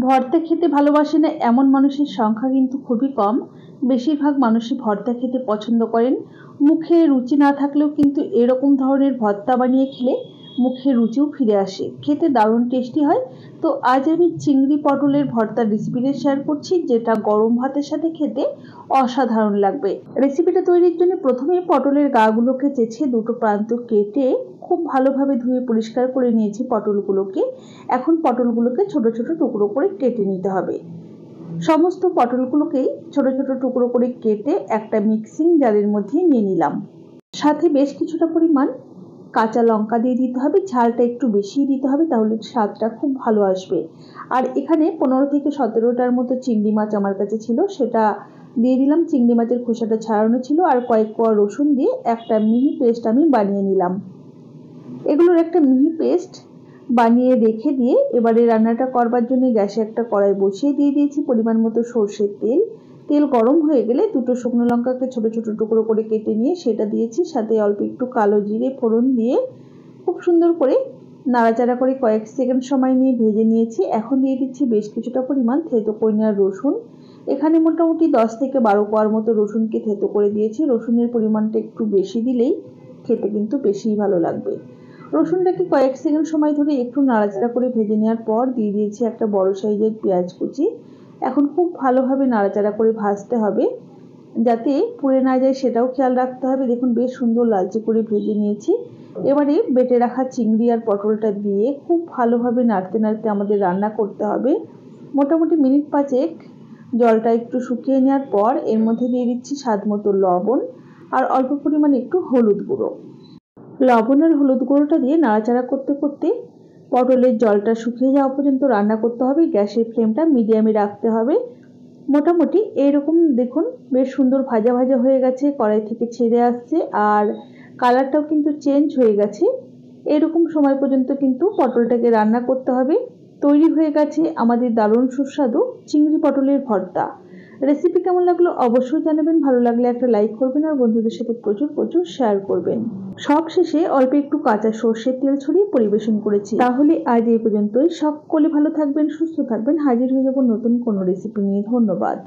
ভর্তা খেতে ভালোবাসে না এমন মানুষের সংখ্যা কিন্তু খুবই কম। বেশিরভাগ মানুষই ভর্তা খেতে পছন্দ করেন। মুখে রুচি না থাকলেও কিন্তু এরকম ধরনের ভর্তা বানিয়ে খেলে মুখে রুচিও ফিরে আসে, খেতে দারুণ টেস্টি হয়। তো আজ আমি চিংড়ি পটলের ভর্তার রেসিপিটা শেয়ার করছি, যেটা গরম ভাতের সাথে খেতে অসাধারণ লাগবে। রেসিপিটা তৈরির জন্য প্রথমে পটলের গাগুলোকে চেঁচে দুটো প্রান্ত কেটে খুব ভালোভাবে ধুয়ে পরিষ্কার করে নিয়েছি পটলগুলোকে। এখন পটলগুলোকে ছোট ছোট টুকরো করে কেটে নিতে হবে। সমস্ত পটলগুলোকেই ছোট ছোট টুকরো করে কেটে একটা মিক্সিং জারের মধ্যে নিয়ে নিলাম। সাথে বেশ কিছুটা পরিমাণ কাঁচা লঙ্কা দিয়ে দিতে হবে, ঝালটা একটু বেশি দিতে হবে, তাহলে স্বাদটা খুব ভালো আসবে। আর এখানে 15 থেকে 17টার মতো চিংড়ি মাছ আমার কাছে ছিল, সেটা দিয়ে দিলাম। চিংড়ি মাছের খোসাটা ছাড়ানো ছিল। আর কয়েক কোয়া রসুন দিয়ে একটা মিহি পেস্ট আমি বানিয়ে নিলাম। এগুলোর একটা মিহি পেস্ট বানিয়ে রেখে দিয়ে এবারে রান্নাটা করবার জন্য গ্যাসে একটা কড়াই বসিয়ে দিয়ে দিয়েছি পরিমাণ মতো সর্ষের তেল। তেল গরম হয়ে গেলে দুটো শুকনো লঙ্কাকে ছোট ছোট টুকরো করে কেটে নিয়ে সেটা দিয়েছি, সাথে অল্প একটু কালো জিরে ফোড়ন দিয়ে খুব সুন্দর করে নাড়াচাড়া করে কয়েক সেকেন্ড সময় নিয়ে ভেজে নিয়েছি। এখন দিয়ে দিচ্ছি বেশ কিছুটা পরিমাণ থেতো করে নেওয়া রসুন। এখানে মোটামুটি 10 থেকে 12 কোয়ার মতো রসুনকে থেতো করে দিয়েছি। রসুনের পরিমাণটা একটু বেশি দিলেই খেতে কিন্তু বেশিই ভালো লাগবে। রসুনটাকে কয়েক সেকেন্ড সময় ধরে একটু নাড়াচাড়া করে ভেজে নেওয়ার পর দিয়ে দিয়েছি একটা বড় সাইজের পেঁয়াজ কুচি। এখন খুব ভালোভাবে নাড়াচাড়া করে ভাজতে হবে, যাতে পুড়ে না যায় সেটাও খেয়াল রাখতে হবে। দেখুন বেশ সুন্দর লালচে করে ভেজে নিয়েছি। এবারে বেটে রাখা চিংড়ি আর পটলটা দিয়ে খুব ভালোভাবে নাড়তে নাড়তে আমাদের রান্না করতে হবে। মোটামুটি মিনিট 5 জলটা একটু শুকিয়ে নেওয়ার পর এর মধ্যে দিয়ে দিচ্ছি স্বাদ মতো লবণ আর অল্প পরিমাণে একটু হলুদ গুঁড়ো। লবণ আর হলুদ গুঁড়োটা দিয়ে নাড়াচাড়া করতে করতে পটলের জলটা শুকিয়ে যাওয়া পর্যন্ত রান্না করতে হবে। গ্যাসের ফ্লেমটা মিডিয়ামে রাখতে হবে। মোটামুটি এইরকম দেখুন বেশ সুন্দর ভাজা ভাজা হয়ে গেছে, কড়াই থেকে ছেড়ে আসছে আর কালারটাও কিন্তু চেঞ্জ হয়ে গেছে। এরকম সময় পর্যন্ত কিন্তু পটলটাকে রান্না করতে হবে। তৈরি হয়ে গেছে আমাদের দারুণ সুস্বাদু চিংড়ি পটলের ভর্তা। রেসিপি কেমন লাগলো অবশ্যই জানাবেন। ভালো লাগলে একটা লাইক করবেন আর বন্ধুদের সাথে প্রচুর প্রচুর শেয়ার করবেন। সব শেষে অল্প একটু কাঁচা সর্ষের তেল ছড়িয়ে পরিবেশন করেছি। তাহলে আজ এই পর্যন্তই। সকলে ভালো থাকবেন, সুস্থ থাকবেন। হাজির হয়ে যাব নতুন কোনো রেসিপি নিয়ে। ধন্যবাদ।